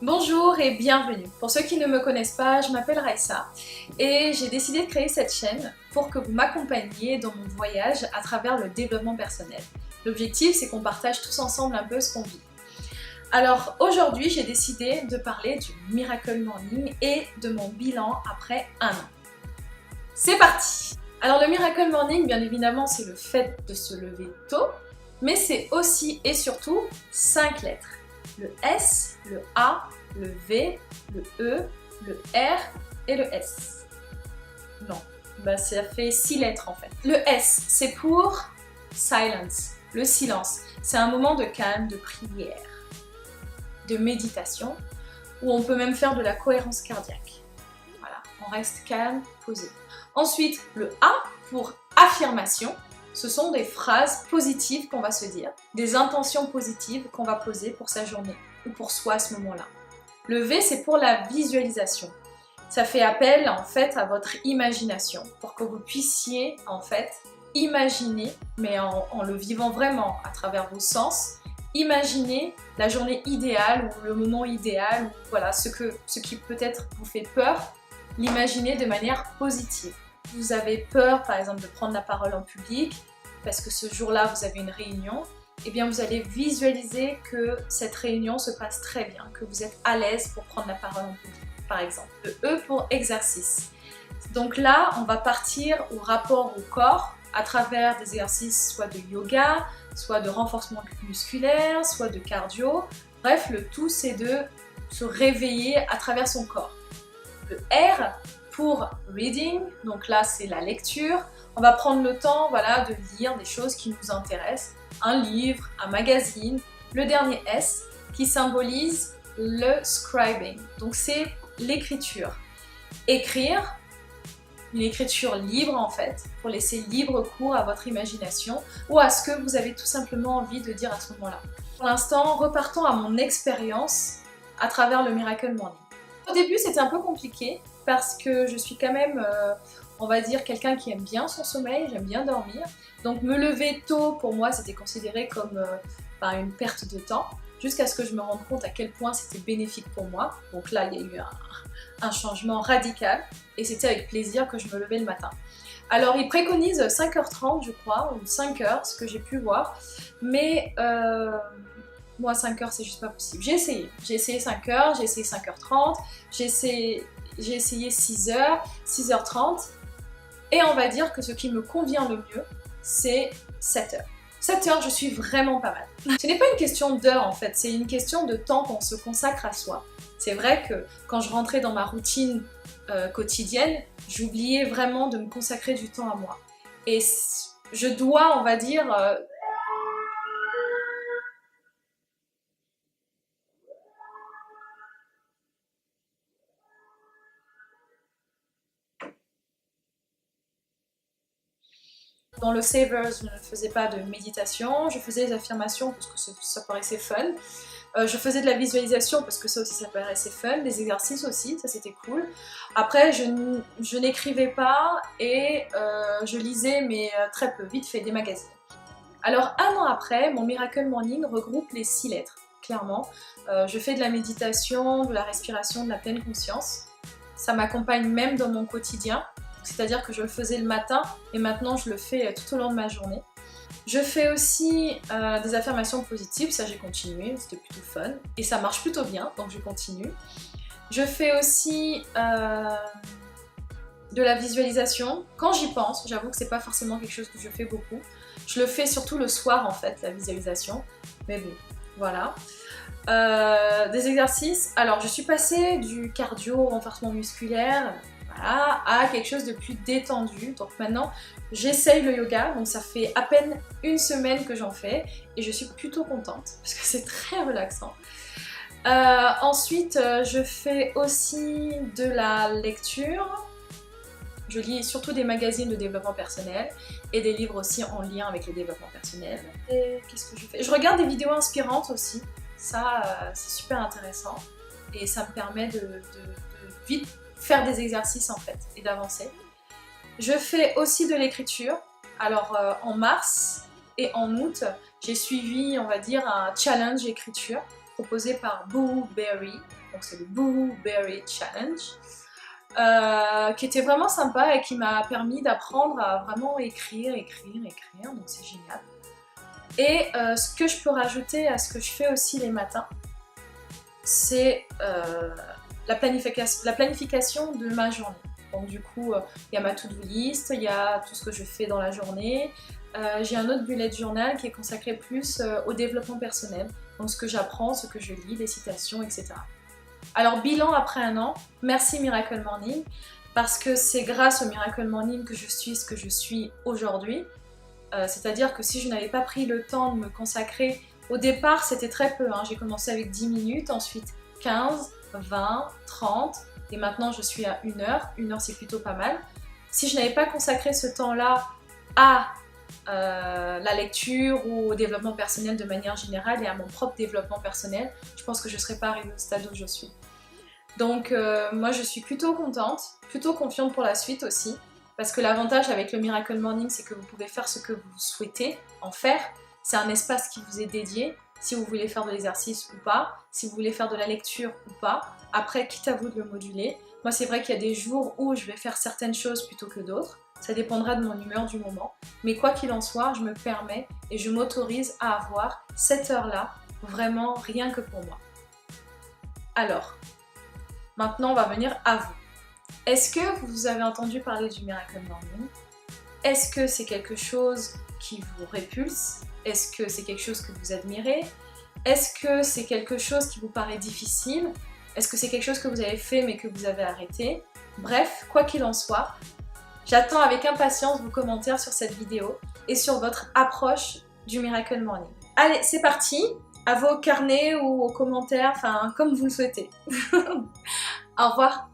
Bonjour et bienvenue. Pour ceux qui ne me connaissent pas, je m'appelle Raissa et j'ai décidé de créer cette chaîne pour que vous m'accompagniez dans mon voyage à travers le développement personnel. L'objectif, c'est qu'on partage tous ensemble un peu ce qu'on vit. Alors aujourd'hui, j'ai décidé de parler du Miracle Morning et de mon bilan après un an. C'est parti! Alors le Miracle Morning, bien évidemment, c'est le fait de se lever tôt, mais c'est aussi et surtout 5 lettres. Le S, le A, le V, le E, le R et le S. Non, bah ça fait 6 lettres en fait. Le S, c'est pour silence, le silence. C'est un moment de calme, de prière, de méditation, où on peut même faire de la cohérence cardiaque. Voilà, on reste calme, posé. Ensuite, le A pour affirmation. Ce sont des phrases positives qu'on va se dire, des intentions positives qu'on va poser pour sa journée ou pour soi à ce moment-là. Le V, c'est pour la visualisation. Ça fait appel en fait à votre imagination pour que vous puissiez en fait imaginer, mais en le vivant vraiment à travers vos sens, imaginer la journée idéale ou le moment idéal, ou voilà, ce qui peut-être vous fait peur, l'imaginer de manière positive. Vous avez peur par exemple de prendre la parole en public parce que ce jour-là vous avez une réunion, et bien vous allez visualiser que cette réunion se passe très bien, que vous êtes à l'aise pour prendre la parole en public par exemple. Le E pour exercice. Donc là on va partir au rapport au corps à travers des exercices soit de yoga, soit de renforcement musculaire, soit de cardio. Bref, le tout c'est de se réveiller à travers son corps. Le R pour reading, donc là c'est la lecture. On va prendre le temps voilà, de lire des choses qui nous intéressent, un livre, un magazine. Le dernier S qui symbolise le scribing, donc c'est l'écriture. Écrire, une écriture libre en fait, pour laisser libre cours à votre imagination ou à ce que vous avez tout simplement envie de dire à ce moment-là. Pour l'instant, repartons à mon expérience à travers le Miracle Morning. Au début, c'était un peu compliqué parce que je suis quand même, on va dire, quelqu'un qui aime bien son sommeil, j'aime bien dormir. Donc me lever tôt, pour moi, c'était considéré comme une perte de temps, jusqu'à ce que je me rende compte à quel point c'était bénéfique pour moi. Donc là, il y a eu un changement radical et c'était avec plaisir que je me levais le matin. Alors, ils préconisent 5h30, je crois, ou 5h, ce que j'ai pu voir, mais moi 5h c'est juste pas possible. J'ai essayé 5h, j'ai essayé 5h30, j'ai essayé 6h, 6h30, et on va dire que ce qui me convient le mieux, c'est 7h. 7h, je suis vraiment pas mal. Ce n'est pas une question d'heure en fait, c'est une question de temps qu'on se consacre à soi. C'est vrai que quand je rentrais dans ma routine quotidienne, j'oubliais vraiment de me consacrer du temps à moi. Et je dois, on va dire, dans le Savers, je ne faisais pas de méditation, je faisais des affirmations parce que ça paraissait fun. Je faisais de la visualisation parce que ça aussi ça paraissait fun, des exercices aussi, ça c'était cool. Après je n'écrivais pas et je lisais mais très peu, vite fait des magazines. Alors un an après, mon Miracle Morning regroupe les 6 lettres, clairement. Je fais de la méditation, de la respiration, de la pleine conscience. Ça m'accompagne même dans mon quotidien. C'est-à-dire que je le faisais le matin et maintenant je le fais tout au long de ma journée. Je fais aussi des affirmations positives, ça j'ai continué, c'était plutôt fun. Et ça marche plutôt bien, donc je continue. Je fais aussi de la visualisation. Quand j'y pense, j'avoue que c'est pas forcément quelque chose que je fais beaucoup. Je le fais surtout le soir en fait, la visualisation. Mais bon, voilà. Des exercices. Alors je suis passée du cardio, renforcement musculaire, voilà, à quelque chose de plus détendu. Donc maintenant, j'essaye le yoga, donc ça fait à peine une semaine que j'en fais et je suis plutôt contente parce que c'est très relaxant. Ensuite, je fais aussi de la lecture. Je lis surtout des magazines de développement personnel et des livres aussi en lien avec le développement personnel. Et qu'est-ce que je fais? Je regarde des vidéos inspirantes aussi. Ça, c'est super intéressant et ça me permet de vite faire des exercices en fait et d'avancer. Je fais aussi de l'écriture. Alors en mars et en août, j'ai suivi, on va dire, un challenge écriture proposé par Boo Berry. donc c'est le Blueberry Challenge, qui était vraiment sympa et qui m'a permis d'apprendre à vraiment écrire, donc c'est génial. Et ce que je peux rajouter à ce que je fais aussi les matins, c'est la planification de ma journée. Donc du coup, il y a ma to-do list, il y a tout ce que je fais dans la journée. J'ai un autre bullet journal qui est consacré plus au développement personnel, donc ce que j'apprends, ce que je lis, les citations, etc. Alors bilan après un an, merci Miracle Morning, parce que c'est grâce au Miracle Morning que je suis ce que je suis aujourd'hui. C'est-à-dire que si je n'avais pas pris le temps de me consacrer, au départ c'était très peu, hein. J'ai commencé avec 10 minutes, ensuite 15, 20, 30, et maintenant je suis à 1 heure. 1 heure c'est plutôt pas mal. Si je n'avais pas consacré ce temps-là à la lecture ou au développement personnel de manière générale et à mon propre développement personnel, je pense que je ne serais pas arrivée au stade où je suis. Donc moi je suis plutôt contente, plutôt confiante pour la suite aussi, parce que l'avantage avec le Miracle Morning, c'est que vous pouvez faire ce que vous souhaitez en faire. C'est un espace qui vous est dédié, si vous voulez faire de l'exercice ou pas, si vous voulez faire de la lecture ou pas. Après, quitte à vous de le moduler. Moi c'est vrai qu'il y a des jours où je vais faire certaines choses plutôt que d'autres. Ça dépendra de mon humeur du moment. Mais quoi qu'il en soit, je me permets et je m'autorise à avoir cette heure-là, vraiment rien que pour moi. Alors, maintenant on va venir à vous. Est-ce que vous avez entendu parler du Miracle Morning? Est-ce que c'est quelque chose qui vous répulse? Est-ce que c'est quelque chose que vous admirez? Est-ce que c'est quelque chose qui vous paraît difficile? Est-ce que c'est quelque chose que vous avez fait mais que vous avez arrêté? Bref, quoi qu'il en soit, j'attends avec impatience vos commentaires sur cette vidéo et sur votre approche du Miracle Morning. Allez, c'est parti! À vos carnets ou aux commentaires, enfin comme vous le souhaitez. Au revoir!